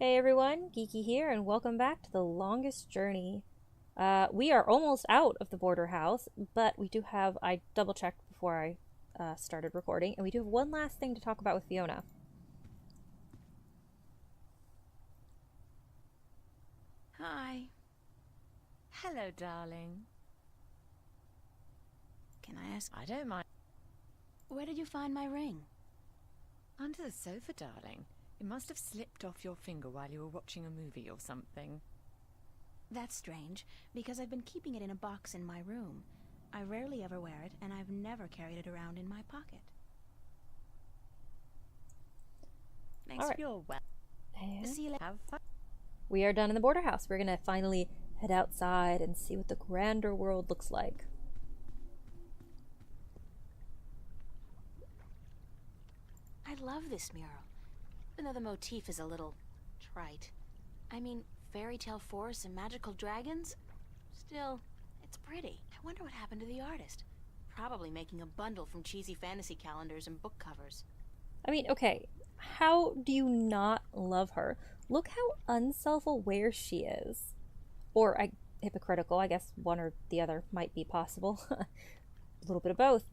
Hey everyone, Geeky here, and welcome back to the longest journey. We are almost out of the border house, but we do have, I double checked before I started recording, and we do have one last thing to talk about with Fiona. Hi. Hello, darling. Can I ask, I don't mind. where did you find my ring? Under the sofa, darling. It must have slipped off your finger while you were watching a movie or something. That's strange, because I've been keeping it in a box in my room. I rarely ever wear it, and I've never carried it around in my pocket. Thanks All for right. your See you later. Have fun. We are done in the border house. We're gonna finally head outside and see what the grander world looks like. I love this mural, even though the motif is a little trite. I mean, fairy tale forests and magical dragons? Still, it's pretty. I wonder what happened to the artist. Probably making a bundle from cheesy fantasy calendars and book covers. I mean, okay, how do you not love her? Look how unself-aware she is. Or hypocritical, I guess one or the other might be possible. A little bit of both.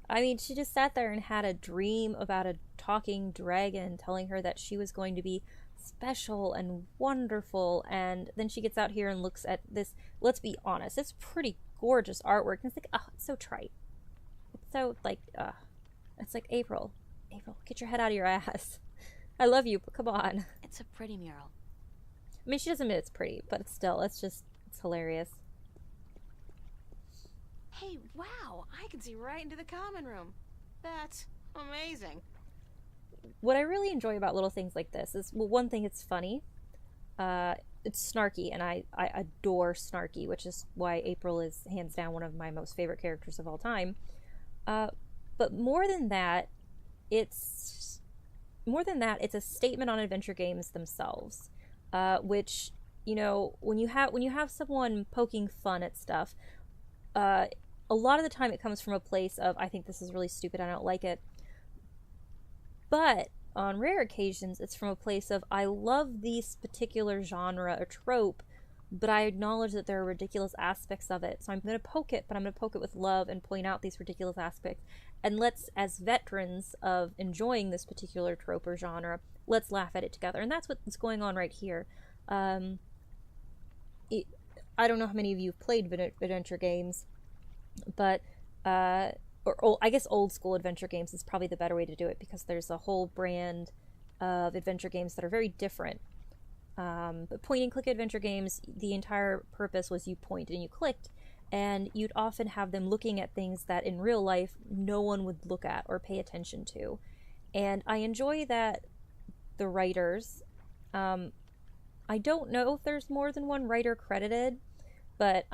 I mean, she just sat there and had a dream about a talking dragon telling her that she was going to be special and wonderful, and then she gets out here and looks at this. Let's be honest, it's pretty gorgeous artwork, and it's like, oh, it's so trite. It's so, like, it's like, April, get your head out of your ass. I love you, but come on. It's a pretty mural. I mean, she doesn't admit it's pretty, but it's hilarious. Hey, wow! I can see right into the common room. That's amazing. What I really enjoy about little things like this is, well, one thing, it's funny. It's snarky, and I adore snarky, which is why April is hands down one of my most favorite characters of all time. But more than that, it's a statement on adventure games themselves, which, you know, when you have someone poking fun at stuff, a lot of the time it comes from a place of, I think this is really stupid, I don't like it. But on rare occasions, it's from a place of, I love this particular genre or trope, but I acknowledge that there are ridiculous aspects of it. So I'm going to poke it, but I'm going to poke it with love and point out these ridiculous aspects. And let's, as veterans of enjoying this particular trope or genre, let's laugh at it together. And that's what's going on right here. I don't know how many of you have played adventure games, but I guess old school adventure games is probably the better way to do it, because there's a whole brand of adventure games that are very different. But point and click adventure games, the entire purpose was you pointed and you clicked, and you'd often have them looking at things that in real life no one would look at or pay attention to. And I enjoy that the writers, I don't know if there's more than one writer credited, but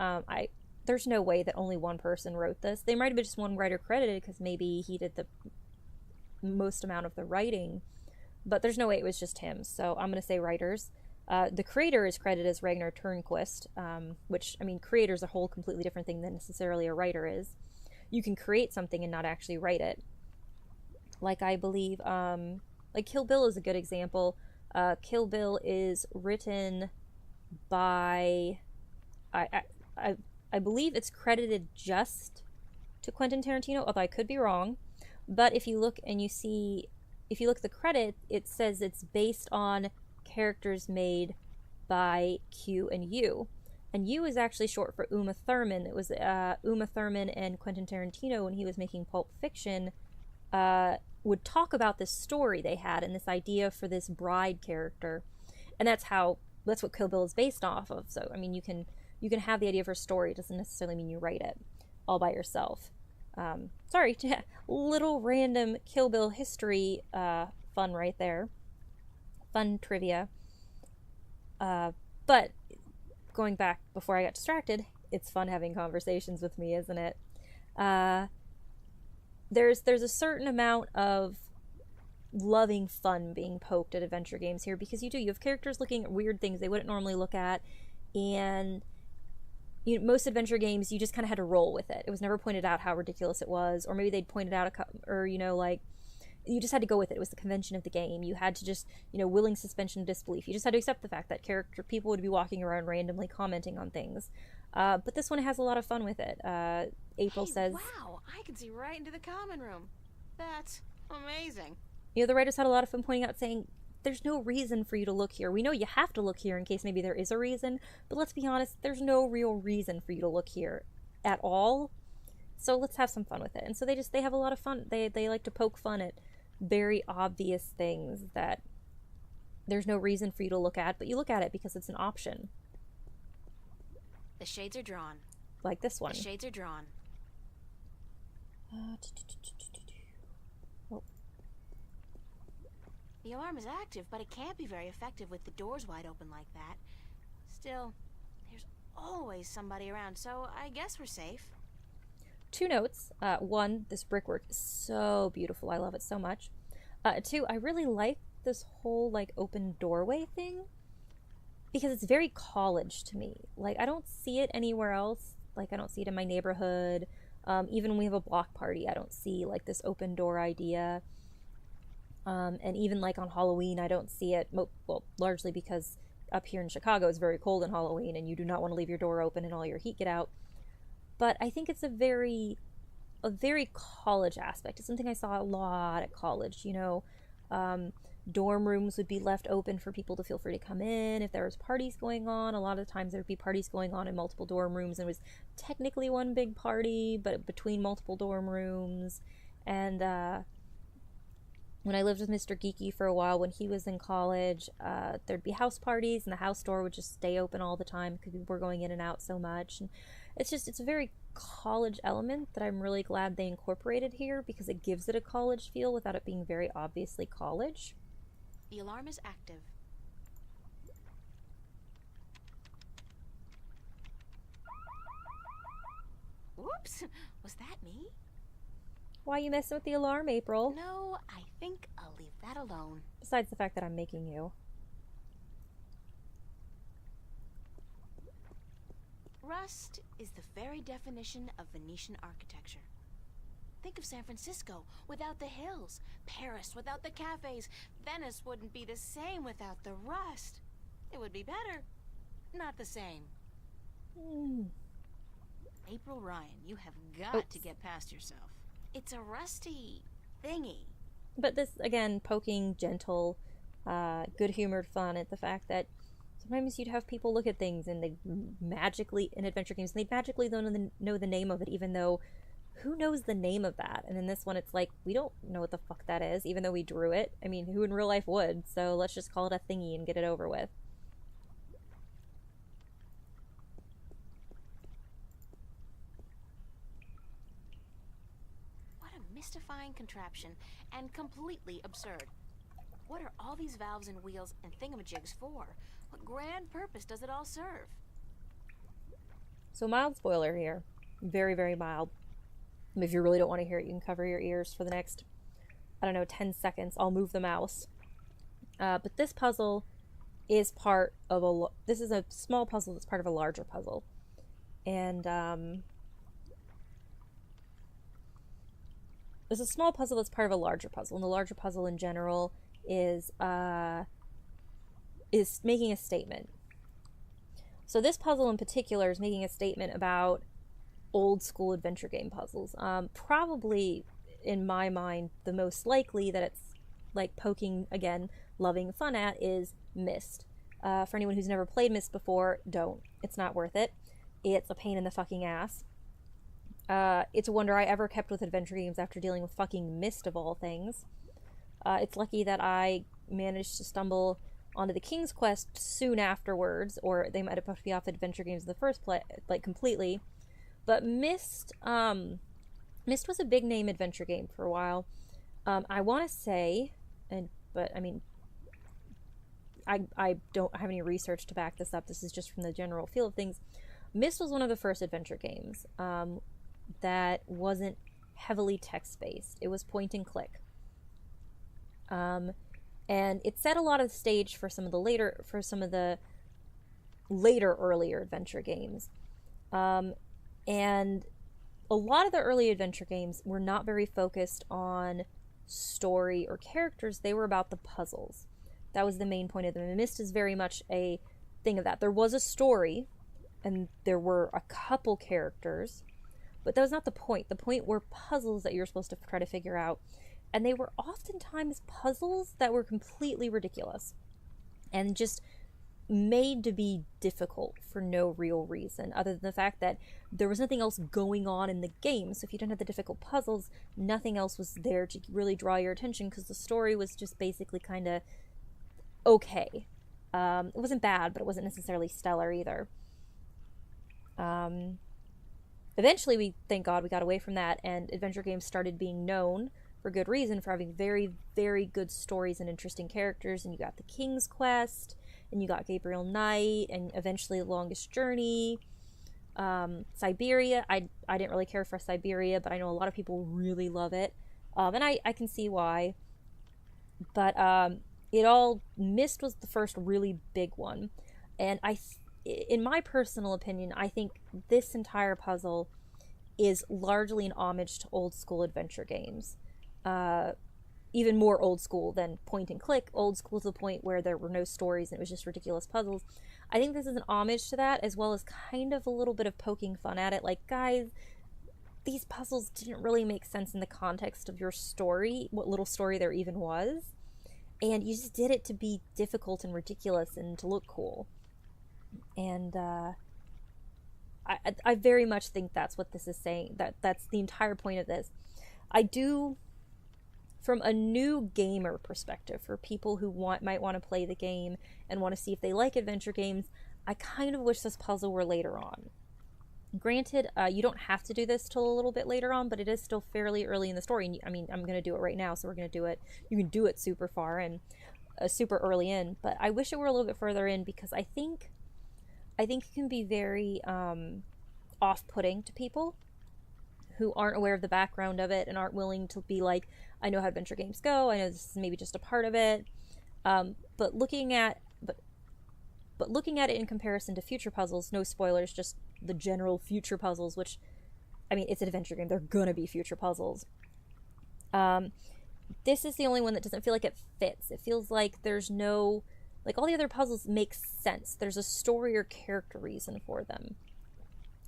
there's no way that only one person wrote this. They might have been just one writer credited because maybe he did the most amount of the writing, but there's no way it was just him. So I'm going to say writers. The creator is credited as Ragnar Turnquist, which, I mean, creator is a whole completely different thing than necessarily a writer is. You can create something and not actually write it. Like, I believe, like Kill Bill is a good example. Kill Bill is written by, I believe it's credited just to Quentin Tarantino, although I could be wrong. But if you look at the credit, it says it's based on characters made by Q and U. And U is actually short for Uma Thurman. It was Uma Thurman and Quentin Tarantino, when he was making Pulp Fiction, would talk about this story they had and this idea for this bride character. And that's what Kill Bill is based off of. So, I mean, you can have the idea for a story. It doesn't necessarily mean you write it all by yourself. Sorry, little random Kill Bill history fun right there. Fun trivia. But going back before I got distracted, it's fun having conversations with me, isn't it? There's a certain amount of loving fun being poked at adventure games here, because you have characters looking at weird things they wouldn't normally look at, and most adventure games, you just kind of had to roll with it. It was never pointed out how ridiculous it was, or maybe they'd point it out, or, like, you just had to go with it. It was the convention of the game. You had to just, willing suspension of disbelief. You just had to accept the fact that people would be walking around randomly commenting on things. But this one has a lot of fun with it. April Hey, says, wow, I can see right into the common room. That's amazing. the writers had a lot of fun pointing out, saying, there's no reason for you to look here. We know you have to look here in case maybe there is a reason, but let's be honest, there's no real reason for you to look here at all. So let's have some fun with it. And so they have a lot of fun. They like to poke fun at very obvious things that there's no reason for you to look at, but you look at it because it's an option. The shades are drawn. Like this one. The shades are drawn. Oh. The alarm is active, but it can't be very effective with the doors wide open like that. Still, there's always somebody around, so I guess we're safe. 2 notes. 1, this brickwork is so beautiful. I love it so much. 2, I really like this whole open doorway thing because it's very college to me. I don't see it anywhere else. I don't see it in my neighborhood. Even when we have a block party, I don't see this open door idea. And even on Halloween, I don't see it. Well, largely because up here in Chicago, it's very cold on Halloween, and you do not want to leave your door open and all your heat get out. But I think it's a very college aspect. It's something I saw a lot at college. Dorm rooms would be left open for people to feel free to come in. If there was parties going on, a lot of times there would be parties going on in multiple dorm rooms. And it was technically one big party, but between multiple dorm rooms. And when I lived with Mr. Geeky for a while, when he was in college, there'd be house parties, and the house door would just stay open all the time because people were going in and out so much. And it's a very college element that I'm really glad they incorporated here because it gives it a college feel without it being very obviously college. The alarm is active. Whoops! Was that me? Why are you messing with the alarm, April? No, I think I'll leave that alone. Besides the fact that I'm making you. Rust is the very definition of Venetian architecture. Think of San Francisco without the hills, Paris without the cafes. Venice wouldn't be the same without the rust. It would be better, not the same. April Ryan, you have got to get past yourself. It's a rusty thingy. But this, again, poking gentle, good-humored fun at the fact that sometimes you'd have people look at things and they'd magically, in adventure games, they'd magically know the name of it, even though who knows the name of that? And in this one, it's we don't know what the fuck that is, even though we drew it. I mean, who in real life would? So let's just call it a thingy and get it over with. What a mystifying contraption, and completely absurd. What are all these valves and wheels and thingamajigs for? What grand purpose does it all serve? So mild spoiler here. Very, very mild. If you really don't want to hear it, you can cover your ears for the next, 10 seconds. I'll move the mouse. But this puzzle is part of this is a small puzzle that's part of a larger puzzle. And, there's a small puzzle that's part of a larger puzzle. And the larger puzzle in general is making a statement. So this puzzle in particular is making a statement about old school adventure game puzzles. Probably, in my mind, the most likely that it's poking, again, loving fun at is Myst. For anyone who's never played Myst before, don't. It's not worth it. It's a pain in the fucking ass. It's a wonder I ever kept with adventure games after dealing with fucking Myst of all things. It's lucky that I managed to stumble onto the King's Quest soon afterwards, or they might have put me off adventure games in the first place, completely. But Myst was a big name adventure game for a while. I want to say, but I mean, I don't have any research to back this up. This is just from the general feel of things. Myst was one of the first adventure games that wasn't heavily text-based. It was point and click. And it set a lot of the stage for some of the later earlier adventure games. And a lot of the early adventure games were not very focused on story or characters, they were about the puzzles. That was the main point of them. And Myst is very much a thing of that. There was a story, and there were a couple characters, but that was not the point. The point were puzzles that you were supposed to try to figure out, and they were oftentimes puzzles that were completely ridiculous and just made to be difficult for no real reason other than the fact that there was nothing else going on in the game. So if you didn't have the difficult puzzles, nothing else was there to really draw your attention, because the story was just basically kind of okay. It wasn't bad, but it wasn't necessarily stellar either. Eventually, we, thank God, we got away from that, and adventure games started being known, for good reason, for having very, very good stories and interesting characters. And you got the King's Quest, and you got Gabriel Knight, and eventually The Longest Journey. Siberia, I didn't really care for Siberia, but I know a lot of people really love it, and I can see why. But it all, Myst was the first really big one, and in my personal opinion, I think this entire puzzle is largely an homage to old school adventure games. Even more old school than point and click, old school to the point where there were no stories and it was just ridiculous puzzles. I think this is an homage to that, as well as kind of a little bit of poking fun at it. Like, guys, these puzzles didn't really make sense in the context of your story, what little story there even was. And you just did it to be difficult and ridiculous and to look cool. And I very much think that's what this is saying. That's the entire point of this. I do, from a new gamer perspective, for people who might want to play the game and want to see if they like adventure games, I kind of wish this puzzle were later on. Granted, you don't have to do this till a little bit later on, but it is still fairly early in the story. And I mean, I'm going to do it right now, so we're going to do it. You can do it super far and super early in, but I wish it were a little bit further in, because I think it can be very off-putting to people who aren't aware of the background of it and aren't willing to be like, I know how adventure games go, I know this is maybe just a part of it, but looking at it in comparison to future puzzles, no spoilers, just the general future puzzles, which, I mean, it's an adventure game, they're gonna be future puzzles. This is the only one that doesn't feel like it fits. It feels like there's no, like, all the other puzzles make sense. There's a story or character reason for them.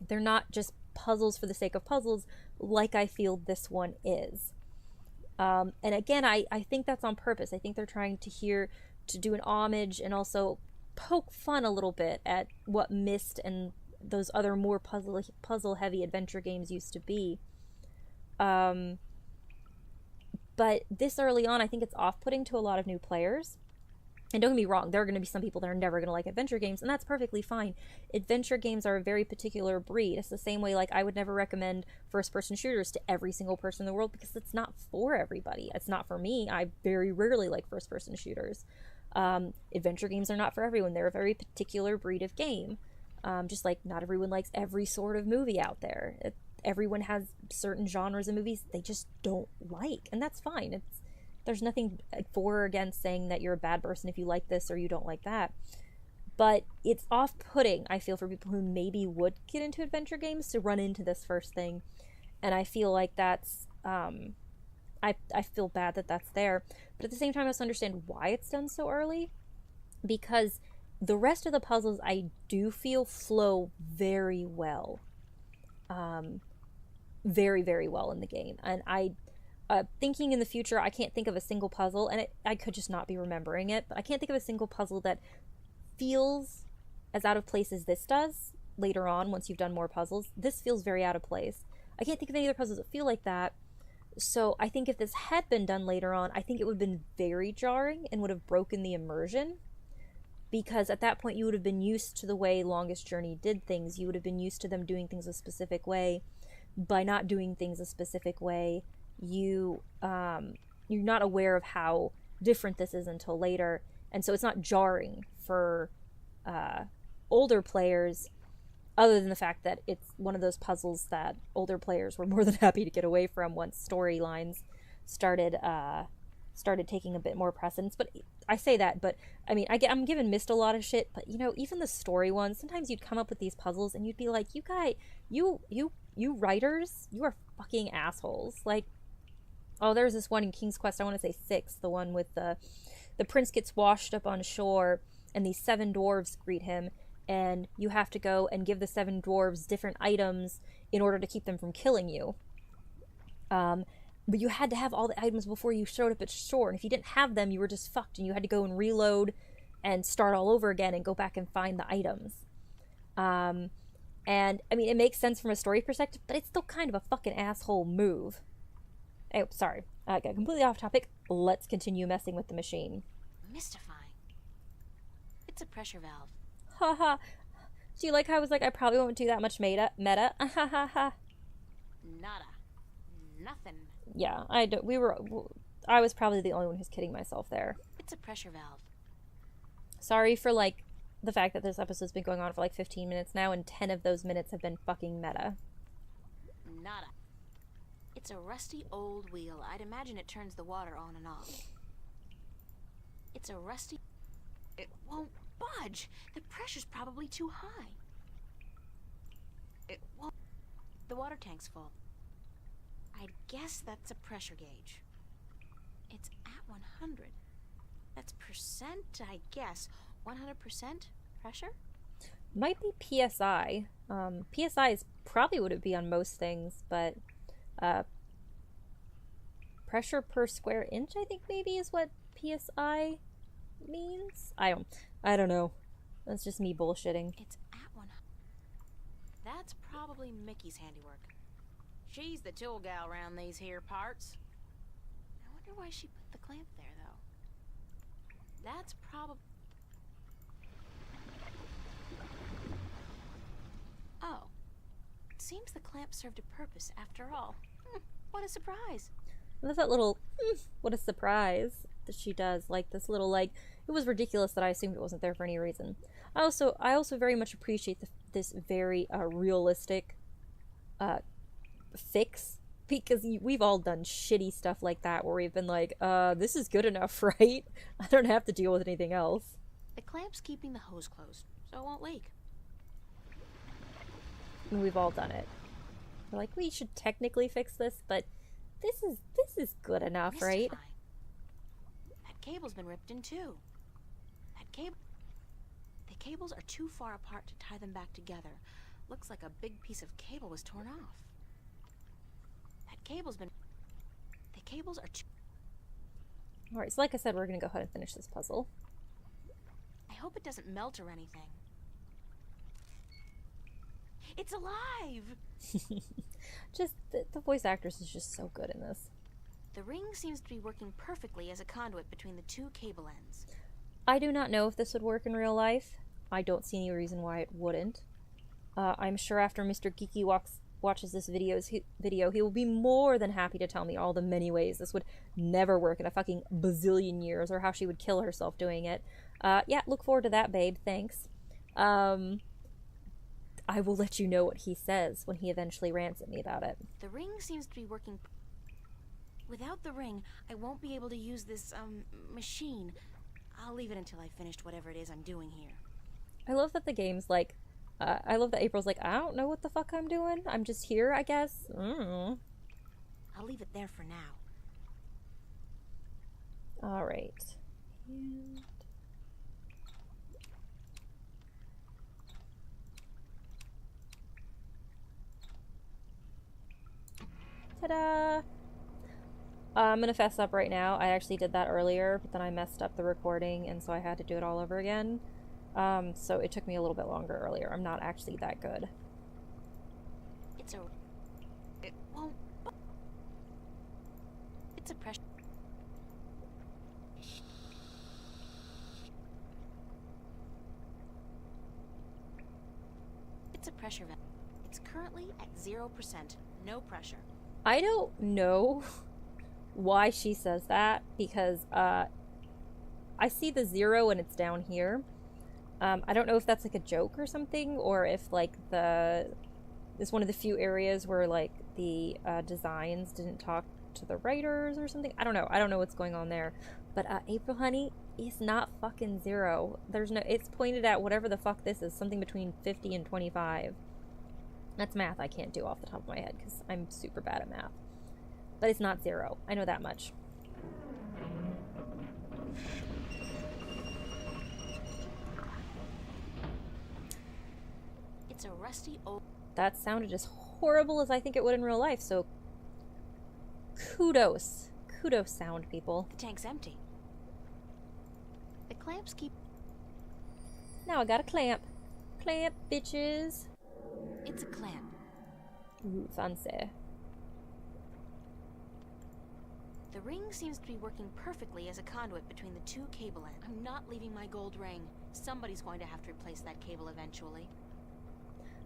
They're not just puzzles for the sake of puzzles, like I feel this one is. And again, I think that's on purpose. I think they're trying to do an homage and also poke fun a little bit at what Myst and those other more puzzle heavy adventure games used to be. But this early on, I think it's off-putting to a lot of new players. And don't get me wrong, there are going to be some people that are never going to like adventure games, and that's perfectly fine. Adventure games are a very particular breed. It's the same way, like, I would never recommend first-person shooters to every single person in the world, because it's not for everybody. It's not for me. I very rarely like first-person shooters. Adventure games are not for everyone. They're a very particular breed of game. Just like not everyone likes every sort of movie out there. Everyone has certain genres of movies they just don't like, and that's fine. There's nothing for or against saying that you're a bad person if you like this or you don't like that. But it's off-putting, I feel, for people who maybe would get into adventure games to run into this first thing. And I feel like that's... I feel bad that that's there. But at the same time, I also understand why it's done so early. Because the rest of the puzzles, I do feel, flow very well. Very, very well in the game. And thinking in the future, I can't think of a single puzzle, and I could just not be remembering it, but I can't think of a single puzzle that feels as out of place as this does later on once you've done more puzzles. This feels very out of place. I can't think of any other puzzles that feel like that. So I think if this had been done later on, I think it would have been very jarring and would have broken the immersion, because at that point you would have been used to the way Longest Journey did things. You would have been used to them doing things a specific way. By not doing things a specific way, you're not aware of how different this is until later, and so it's not jarring for older players, other than the fact that it's one of those puzzles that older players were more than happy to get away from once storylines started taking a bit more precedence. But I say that, but I mean, I'm giving Myst a lot of shit, but even the story ones, sometimes you'd come up with these puzzles and you'd be like, you writers, you are fucking assholes. Like, Oh, there's this one in King's Quest, I want to say 6, the one with the prince gets washed up on shore and these 7 dwarves greet him, and you have to go and give the 7 dwarves different items in order to keep them from killing you. But you had to have all the items before you showed up at shore, and if you didn't have them, you were just fucked, and you had to go and reload and start all over again and go back and find the items. And, I mean, it makes sense from a story perspective, but it's still kind of a fucking asshole move. Oh, sorry. I got completely off topic. Let's continue messing with the machine. Mystifying. It's a pressure valve. Haha. Do you like how I was like, I probably won't do that much meta? Ha ha ha. Nada. Nothing. Yeah, I was probably the only one who's kidding myself there. It's a pressure valve. Sorry for, like, the fact that this episode's been going on for like 15 minutes now, and 10 of those minutes have been fucking meta. Nada. It's a rusty old wheel. I'd imagine it turns the water on and off. It's a rusty... It won't budge. The pressure's probably too high. It won't... The water tank's full. I'd guess that's a pressure gauge. It's at 100. That's percent, I guess. 100% pressure? Might be PSI. PSI is probably what it would be on most things, but pressure per square inch, I think maybe is what PSI means. I don't know. That's just me bullshitting. It's at 100. That's probably Mickey's handiwork. She's the tool gal around these here parts. I wonder why she put the clamp there, though. That's probably... Oh. It seems the clamp served a purpose after all. What a surprise. I love that little, what a surprise that she does. Like, this little, like, it was ridiculous that I assumed it wasn't there for any reason. I also very much appreciate this very realistic fix, because we've all done shitty stuff like that where we've been like, this is good enough, right? I don't have to deal with anything else. The clamp's keeping the hose closed, so it won't leak. And we've all done it. We're like, we should technically fix this, but this is good enough, right? That cable's been ripped in two. The cables are too far apart to tie them back together. Looks like a big piece of cable was torn off. The cables are too... Alright, so like I said, we're gonna go ahead and finish this puzzle. I hope it doesn't melt or anything. It's alive! Just, the voice actress is just so good in this. The ring seems to be working perfectly as a conduit between the two cable ends. I do not know if this would work in real life. I don't see any reason why it wouldn't. I'm sure after Mr. Geeky watches this video, he will be more than happy to tell me all the many ways this would never work in a fucking bazillion years, or how she would kill herself doing it. Yeah, look forward to that, babe. Thanks. I will let you know what he says when he eventually rants at me about it. The ring seems to be working... Without the ring, I won't be able to use this, machine. I'll leave it until I've finished whatever it is I'm doing here. I love that the game's like... I love that April's like, I don't know what the fuck I'm doing. I'm just here, I guess. I'll leave it there for now. Alright. And... ta-da! I'm gonna fess up right now. I actually did that earlier, but then I messed up the recording, and so I had to do it all over again. So it took me a little bit longer earlier. I'm not actually that good. It won't... It's a pressure... It's a pressure valve. It's currently at 0%. No pressure. I don't know why she says that, because I see the 0 and it's down here. I don't know if that's like a joke or something, or if like it's one of the few areas where like the designs didn't talk to the writers or something. I don't know what's going on there. But April, honey, is not fucking 0. There's no... It's pointed at whatever the fuck this is, something between 50 and 25. That's math I can't do off the top of my head because I'm super bad at math. But it's not 0. I know that much. It's a rusty old... That sounded as horrible as I think it would in real life, so kudos. Kudos sound, people. The tank's empty. The clamps keep... Now I got a clamp. Clamp, bitches. It's a clamp. Ooh, fancy. The ring seems to be working perfectly as a conduit between the 2 cable ends. I'm not leaving my gold ring. Somebody's going to have to replace that cable eventually.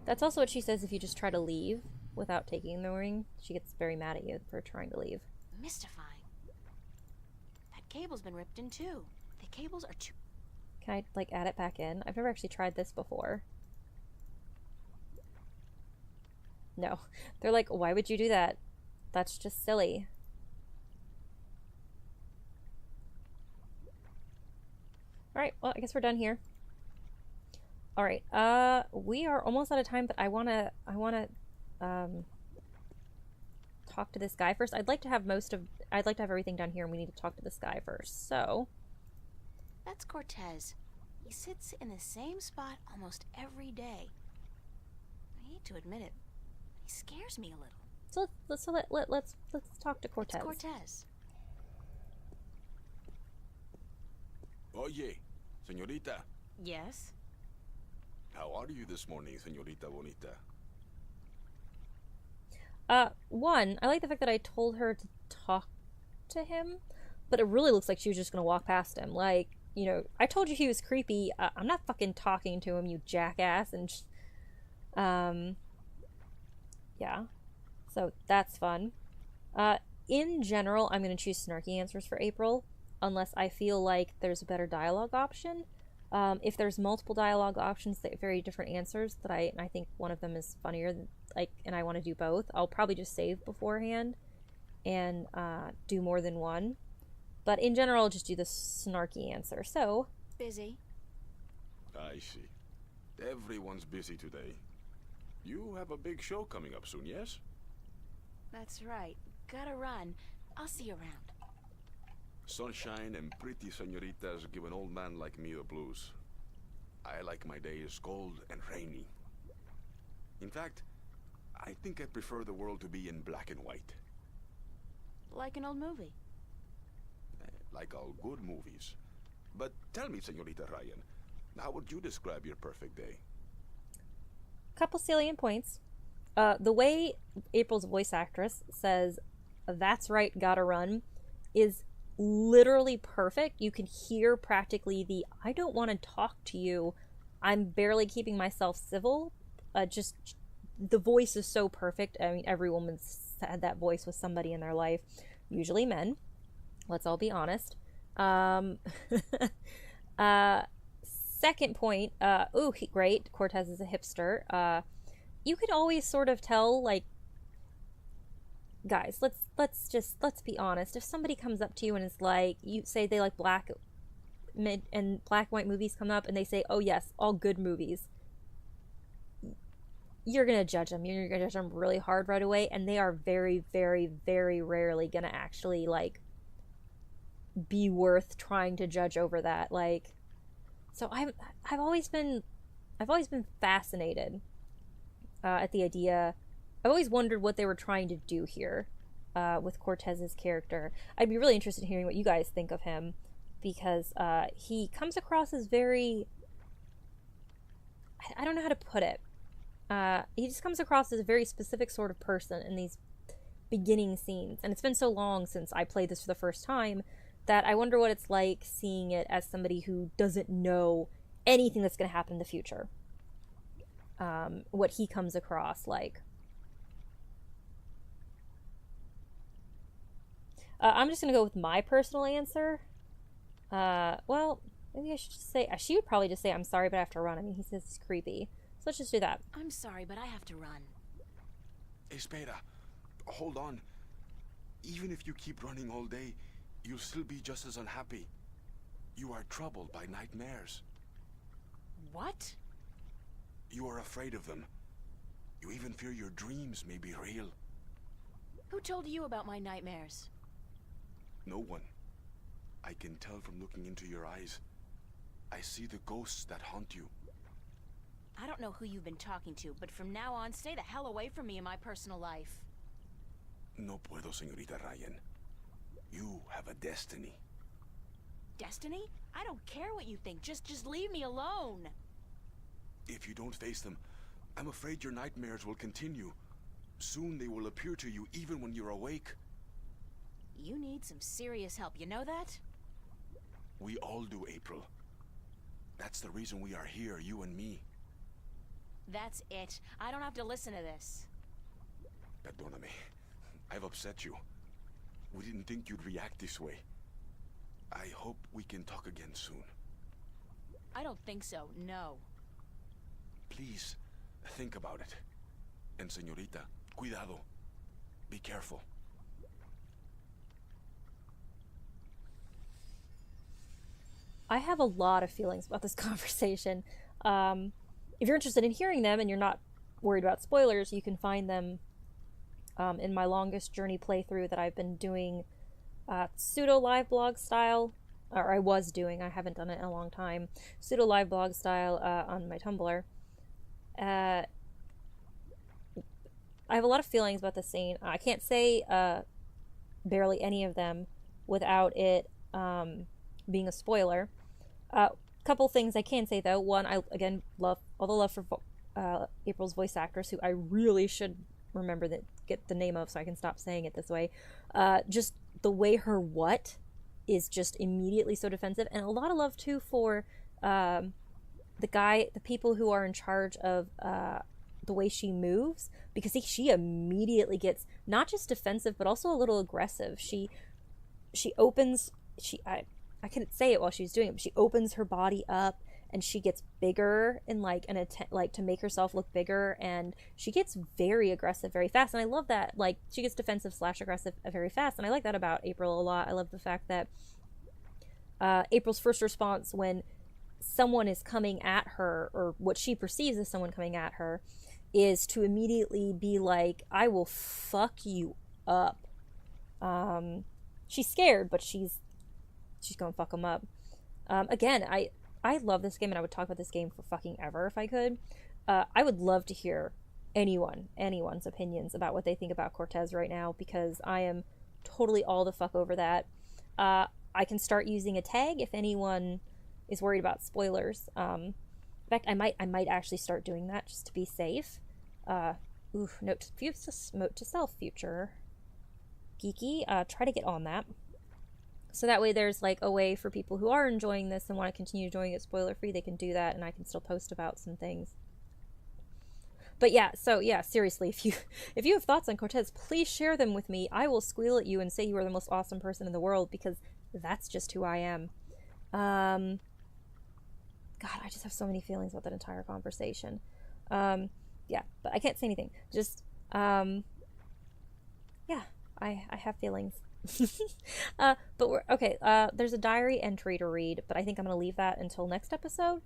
That's also what she says if you just try to leave without taking the ring. She gets very mad at you for trying to leave. Mystifying. That cable's been ripped in 2. The cables are too... Can I, like, add it back in? I've never actually tried this before. No. They're like, why would you do that? That's just silly. Alright, well, I guess we're done here. Alright, we are almost out of time, but I wanna, talk to this guy first. I'd like to have everything done here, and we need to talk to this guy first, so... That's Cortez. He sits in the same spot almost every day. I hate to admit it, he scares me a little. Let's talk to Cortez. It's Cortez. Oye, señorita. Yes? How are you this morning, señorita bonita? One, I like the fact that I told her to talk to him, but it really looks like she was just gonna walk past him. Like, you know, I told you he was creepy. I'm not fucking talking to him, you jackass. And yeah, so that's fun. In general, I'm gonna choose snarky answers for April, unless I feel like there's a better dialogue option. If there's multiple dialogue options that very different answers that I think one of them is funnier, and I want to do both, I'll probably just save beforehand and do more than one. But in general, I'll just do the snarky answer. So... Busy. I see. Everyone's busy today. You have a big show coming up soon, yes? That's right. Gotta run. I'll see you around. Sunshine and pretty señoritas give an old man like me the blues. I like my days cold and rainy. In fact, I think I prefer the world to be in black and white. Like an old movie. Like all good movies. But tell me, señorita Ryan, how would you describe your perfect day? Couple salient points. The way April's voice actress says, "That's right, gotta run," is literally perfect. You can hear practically the "I don't want to talk to you, I'm barely keeping myself civil." Just the voice is so perfect. I mean, every woman's had that voice with somebody in their life, usually men. Let's all be honest. Second point, great. Cortez is a hipster. You could always sort of tell, like, guys, let's be honest. If somebody comes up to you and is like, you say they like black and white movies come up and they say, "Oh yes, all good movies," you're gonna judge them. You're gonna judge them really hard right away, and they are very, very, very rarely gonna actually like be worth trying to judge over that. Like, so I've always been fascinated at the idea. I've always wondered what they were trying to do here with Cortez's character. I'd be really interested in hearing what you guys think of him, because he comes across as very... I don't know how to put it. He just comes across as a very specific sort of person in these beginning scenes. And it's been so long since I played this for the first time that I wonder what it's like seeing it as somebody who doesn't know anything that's going to happen in the future. What he comes across like. I'm just going to go with my personal answer. Well, maybe I should just say... She would probably just say, "I'm sorry, but I have to run." I mean, he says it's creepy. So let's just do that. I'm sorry, but I have to run. Espera, hold on. Even if you keep running all day, you'll still be just as unhappy. You are troubled by nightmares. What? You are afraid of them. You even fear your dreams may be real. Who told you about my nightmares? No one. I can tell from looking into your eyes. I see the ghosts that haunt you. I don't know who you've been talking to, but from now on, stay the hell away from me in my personal life. No puedo, señorita Ryan. You have a destiny. Destiny? I don't care what you think. Just leave me alone. If you don't face them, I'm afraid your nightmares will continue. Soon they will appear to you even when you're awake. You need some serious help, you know that? We all do, April. That's the reason we are here, you and me. That's it. I don't have to listen to this. Perdóname. I've upset you. We didn't think you'd react this way. I hope we can talk again soon. I don't think so, no. Please, think about it. And señorita, cuidado. Be careful. I have a lot of feelings about this conversation. If you're interested in hearing them and you're not worried about spoilers, you can find them in my longest journey playthrough that I've been doing pseudo live blog style, or I was doing. I haven't done it in a long time. Pseudo live blog style on my Tumblr. I have a lot of feelings about this scene. I can't say barely any of them without it being a spoiler. Couple things I can say though. One, I again love all the love for April's voice actress, who I really should remember that get the name of so I can stop saying it this way. Just the way her what is just immediately so defensive, and a lot of love too for the people who are in charge of the way she moves, because she immediately gets not just defensive but also a little aggressive. She opens I couldn't say it while she was doing it, but she opens her body up and she gets bigger in like an attempt like to make herself look bigger, and she gets very aggressive very fast. And I love that, like, she gets defensive / aggressive very fast, and I like that about April a lot. I love the fact that April's first response when someone is coming at her, or what she perceives as someone coming at her, is to immediately be like, I will fuck you up. She's scared, but she's gonna fuck them up. Again, I love this game, and I would talk about this game for fucking ever if I could. I would love to hear anyone's opinions about what they think about Cortez right now, because I am totally all the fuck over that. I can start using a tag if anyone is worried about spoilers. In fact, I might actually start doing that just to be safe. Note to self, future Geeky. Try to get on that. So that way there's like a way for people who are enjoying this and want to continue enjoying it spoiler free, they can do that, and I can still post about some things. But yeah, so yeah, seriously, if you have thoughts on Cortez, please share them with me. I will squeal at you and say you are the most awesome person in the world, because that's just who I am. God, I just have so many feelings about that entire conversation. Yeah, but I can't say anything. Just yeah, I have feelings. But we're okay. There's a diary entry to read, but I think I'm gonna leave that until next episode.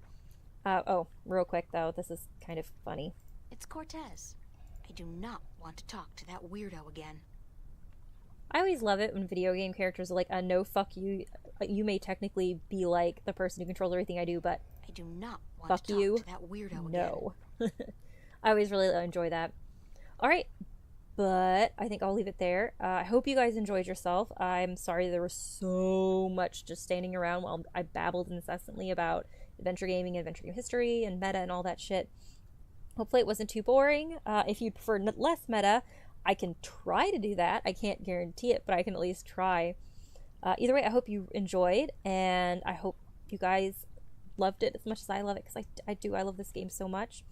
Oh, real quick though, this is kind of funny. It's Cortez. I do not want to talk to that weirdo again. I always love it when video game characters are like, no, fuck you. You may technically be like the person who controls everything I do, but I do not want fuck to talk you. to that weirdo No. again. I always really enjoy that. All right. But I think I'll leave it there. I hope you guys enjoyed yourself. I'm sorry there was so much just standing around while I babbled incessantly about adventure gaming, adventure game history, and meta and all that shit. Hopefully it wasn't too boring. If you prefer less meta, I can try to do that. I can't guarantee it, but I can at least try. Either way, I hope you enjoyed, and I hope you guys loved it as much as I love it, because I do. I love this game so much.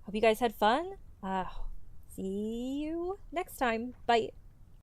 Hope you guys had fun. See you next time. Bye.